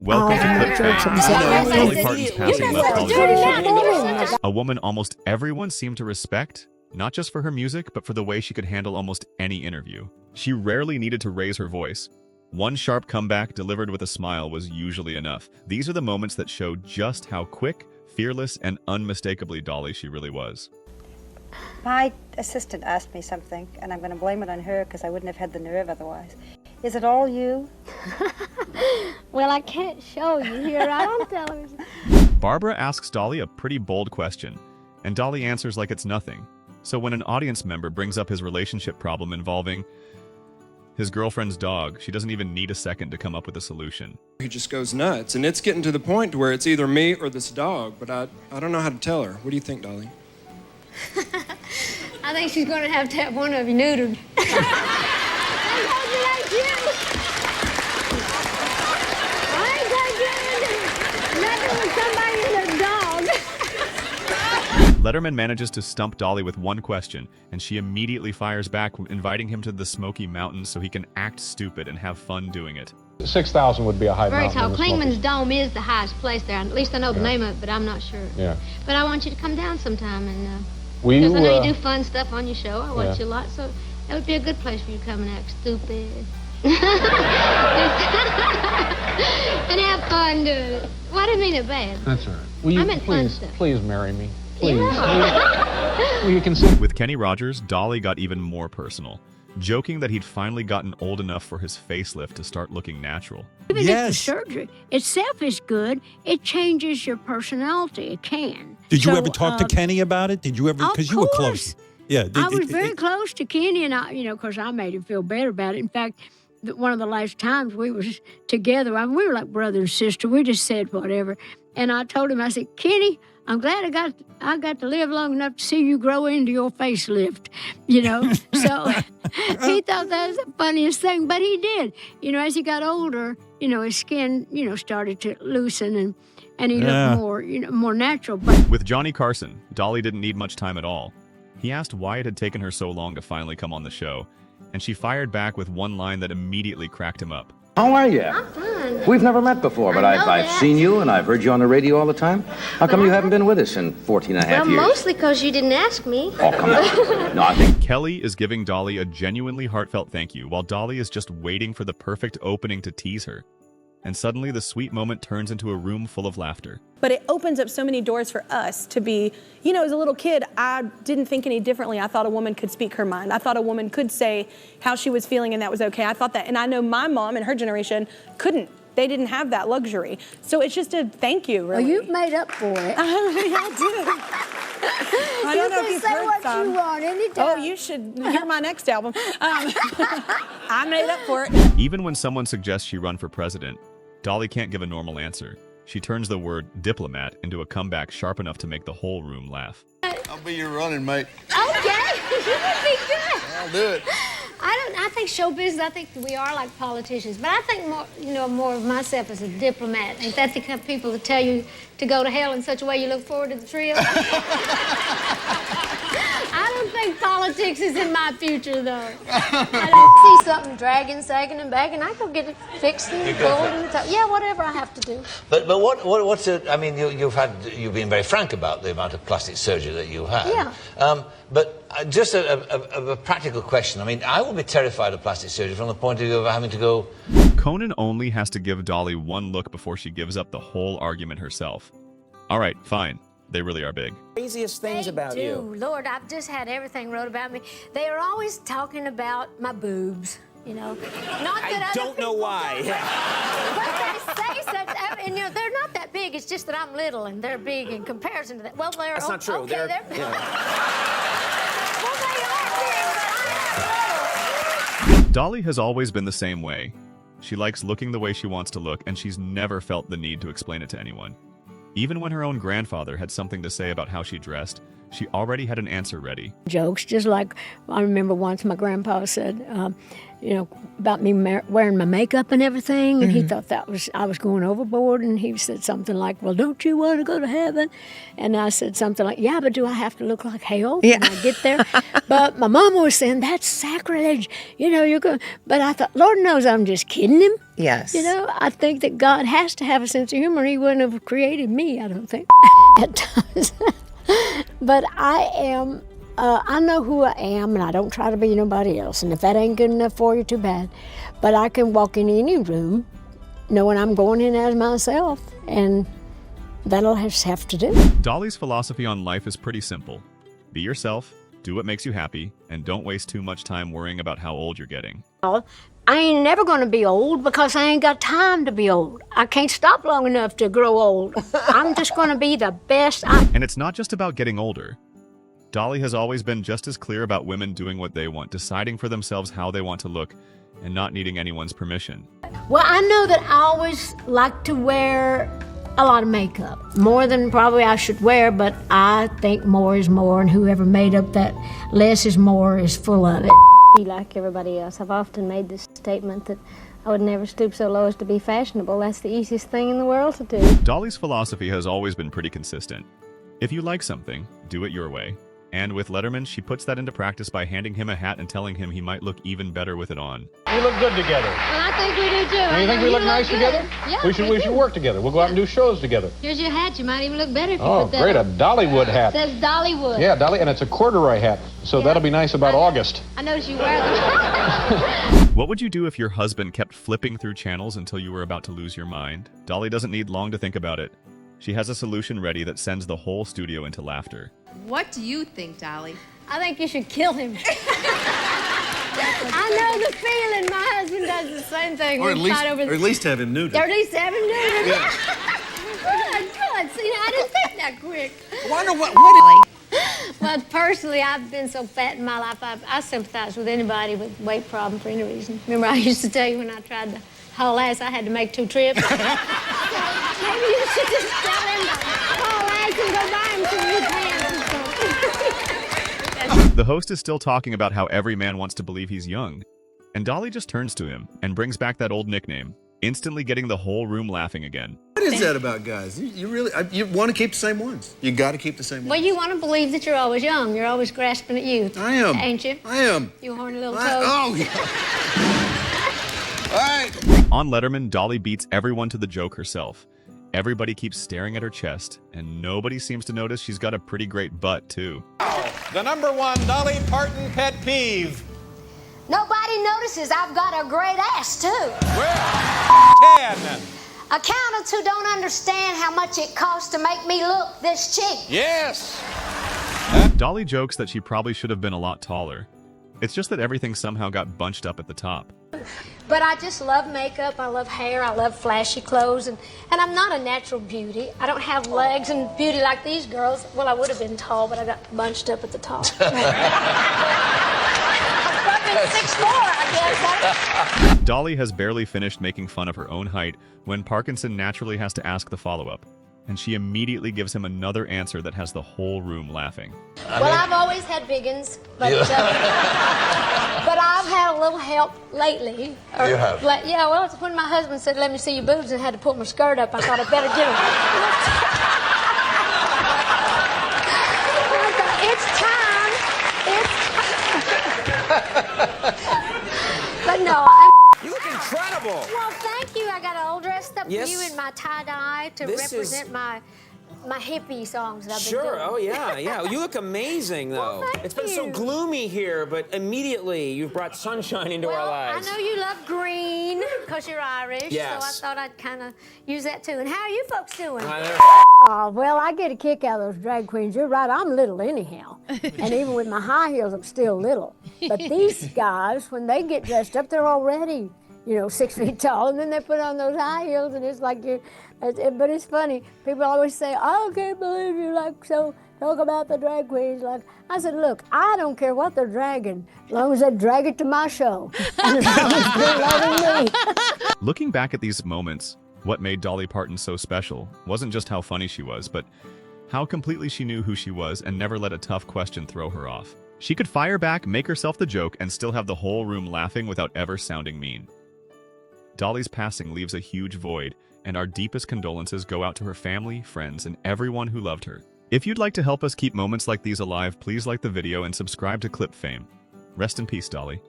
Welcome to Clip Fame. Dolly Parton's passing left Hollywood. A woman almost everyone seemed to respect, not just for her music, but for the way she could handle almost any interview. She rarely needed to raise her voice. One sharp comeback delivered with a smile was usually enough. These are the moments that show just how quick, fearless, and unmistakably Dolly she really was. My assistant asked me something, and I'm going to blame it on her because I wouldn't have had the nerve otherwise. Is it all you? Well, I can't show you here right on television. Barbara asks Dolly a pretty bold question, and Dolly answers like it's nothing. So when an audience member brings up his relationship problem involving his girlfriend's dog, she doesn't even need a second to come up with a solution. He just goes nuts, and it's getting to the point where it's either me or this dog, but I don't know how to tell her. What do you think, Dolly? I think she's going to have one of you neutered. Letterman manages to stump Dolly with one question, and she immediately fires back, inviting him to the Smoky Mountains so he can act stupid and have fun doing it. 6,000 would be a high Very mountain. tall. Klingman's Dome is the highest place there. At least I know the name of it, but I'm not sure. Yeah. But I want you to come down sometime, and Will you, because I know you do fun stuff on your show. I watch yeah. you a lot, so that would be a good place for you to come and act stupid. And have fun doing it. Well, I didn't mean it bad. That's all right. Will you I meant fun please, stuff. please marry me? Please. Yeah. Will you consider? With Kenny Rogers, Dolly got even more personal, joking that he'd finally gotten old enough for his facelift to start looking natural. Even if the surgery itself is good, it changes your personality. It can. Did you So, ever talk to Kenny about it? Did you ever? Of Because you were course. close. Yeah. I was very close to Kenny, and of course, I made him feel better about it. In fact, one of the last times we was together, I mean, we were like brother and sister. We just said whatever, and I told him, I said, Kenny, I'm glad I got to live long enough to see you grow into your facelift, So he thought that was the funniest thing, but he did. As he got older, his skin, started to loosen and he looked more, more natural. But With Johnny Carson, Dolly didn't need much time at all. He asked why it had taken her so long to finally come on the show, and she fired back with one line that immediately cracked him up. How are you? I'm fine. We've never met before, but I know I've that. seen you and I've heard you on the radio all the time. How come you haven't been with us in 14 and a half Well, years? mostly because you didn't ask me. Oh, come on. No, I think Kelly is giving Dolly a genuinely heartfelt thank you, while Dolly is just waiting for the perfect opening to tease her. And suddenly the sweet moment turns into a room full of laughter. But it opens up so many doors for us to be, as a little kid, I didn't think any differently. I thought a woman could speak her mind. I thought a woman could say how she was feeling and that was okay. I thought that, and I know my mom and her generation couldn't. They didn't have that luxury. So it's just a thank you, really. you've made up for it. I did. I don't know if you've heard what some. you want anytime. Oh, you should hear my next album. I made up for it. Even when someone suggests she run for president, Dolly can't give a normal answer. She turns the word diplomat into a comeback sharp enough to make the whole room laugh. I'll be your running mate. Okay, you would be good. I'll do it. I think show business, I think we are like politicians, but I think more of myself as a diplomat. Ain't that the kind of people that tell you to go to hell in such a way you look forward to the trip? I don't think politics is in my future, though. I don't see something dragging, sagging, and bagging. I go get it fixed and pulled and yeah, whatever I have to do. But what's it? I mean, you've been very frank about the amount of plastic surgery that you had. Yeah. But just a practical question. I mean, I would be terrified of plastic surgery from the point of view of having to go. Conan only has to give Dolly one look before she gives up the whole argument herself. All right, fine. They really are big. Craziest things about you. Lord, I've just had everything wrote about me. They are always talking about my boobs, Not that I don't know why. But they say such, and they're not that big. It's just that I'm little and they're big in comparison to that. Well, they're That's not true. Okay, they're big. Yeah. Well, they are big, but Dolly has always been the same way. She likes looking the way she wants to look, and she's never felt the need to explain it to anyone. Even when her own grandfather had something to say about how she dressed, she already had an answer ready. Jokes, just like I remember once my grandpa said, about me wearing my makeup and everything, and he thought I was going overboard, and he said something like, well, don't you want to go to heaven? And I said something like, yeah, but do I have to look like hell when I get there? But my mama was saying, that's sacrilege, you're going. But I thought, Lord knows I'm just kidding him. Yes. I think that God has to have a sense of humor. He wouldn't have created me, I don't think, at times. But I am, I know who I am, and I don't try to be nobody else. And if that ain't good enough for you, too bad. But I can walk in any room knowing I'm going in as myself, and that'll just have to do. Dolly's philosophy on life is pretty simple. Be yourself, do what makes you happy, and don't waste too much time worrying about how old you're getting. I ain't never going to be old because I ain't got time to be old. I can't stop long enough to grow old. I'm just going to be the best. And it's not just about getting older. Dolly has always been just as clear about women doing what they want, deciding for themselves how they want to look, and not needing anyone's permission. Well, I know that I always like to wear a lot of makeup, more than probably I should wear, but I think more is more, and whoever made up that less is more is full of it. Be like everybody else. I've often made this statement that I would never stoop so low as to be fashionable. That's the easiest thing in the world to do. Dolly's philosophy has always been pretty consistent. If you like something, do it your way. And with Letterman, she puts that into practice by handing him a hat and telling him he might look even better with it on. We look good together. Well, I think we do too. Do you think we look nice good. together? Yeah, we should work together. We'll go out and do shows together. Here's your hat. You might even look better if you Oh, put that great, a on. Dollywood hat. It says Dollywood. Yeah, Dolly, and it's a corduroy hat, so that'll be nice about August. I noticed you wear them. What would you do if your husband kept flipping through channels until you were about to lose your mind? Dolly doesn't need long to think about it. She has a solution ready that sends the whole studio into laughter. What do you think, Dolly? I think you should kill him. I know the feeling. My husband does the same thing. Or at least have him neutered. Or at least have him neutered. Yeah. Good. See, I didn't think that quick. I wonder what Well, personally, I've been so fat in my life, I sympathize with anybody with weight problem for any reason. Remember, I used to tell you when I tried to haul ass, I had to make 2 trips. Maybe you should just tell him to haul ass and go buy him some new pants or something. The host is still talking about how every man wants to believe he's young. And Dolly just turns to him and brings back that old nickname, instantly getting the whole room laughing again. What is that about guys? You really you want to keep the same ones. You got to keep the same ones. Well, you want to believe that you're always young. You're always grasping at youth. I am. Ain't you? I am. You horny little toad. Oh, yeah. All right. On Letterman, Dolly beats everyone to the joke herself. Everybody keeps staring at her chest, and nobody seems to notice she's got a pretty great butt, too. The #1 Dolly Parton pet peeve. Nobody notices I've got a great ass, too. Well, 10. Accountants who don't understand how much it costs to make me look this cheap. Yes. Dolly jokes that she probably should have been a lot taller. It's just that everything somehow got bunched up at the top. But I just love makeup, I love hair, I love flashy clothes, and I'm not a natural beauty. I don't have legs and beauty like these girls. Well, I would have been tall, but I got bunched up at the top. I'm 6'4", I guess. Dolly has barely finished making fun of her own height when Parkinson naturally has to ask the follow-up. And she immediately gives him another answer that has the whole room laughing. Well, I've always had biggins, but I've had a little help lately. You have? Yeah, well, it's when my husband said, let me see your boobs, and had to pull my skirt up, I thought I'd better get them. It's time. But no, You look incredible. well, thank you. I got all dressed up Yes. for you in my tie-dye to This represent my hippie songs that I've been Sure. doing. Oh, yeah, yeah. You look amazing, though. thank It's been so you. gloomy here, but immediately you've brought sunshine into our lives. I know you love green because you're Irish, Yes. so I thought I'd kind of use that too. And how are you folks doing? Well, I get a kick out of those drag queens. You're right, I'm little anyhow. And even with my high heels, I'm still little. But these guys, when they get dressed up, they're already, 6 feet tall. And then they put on those high heels, and it's like but it's funny. People always say, I can't believe you talk about the drag queens. I said, look, I don't care what they're dragging, as long as they drag it to my show. And as long as they're loving me. Looking back at these moments, what made Dolly Parton so special wasn't just how funny she was, but How completely she knew who she was and never let a tough question throw her off. She could fire back, make herself the joke, and still have the whole room laughing without ever sounding mean. Dolly's passing leaves a huge void, and our deepest condolences go out to her family, friends, and everyone who loved her. If you'd like to help us keep moments like these alive, please like the video and subscribe to Clip Fame. Rest in peace, Dolly.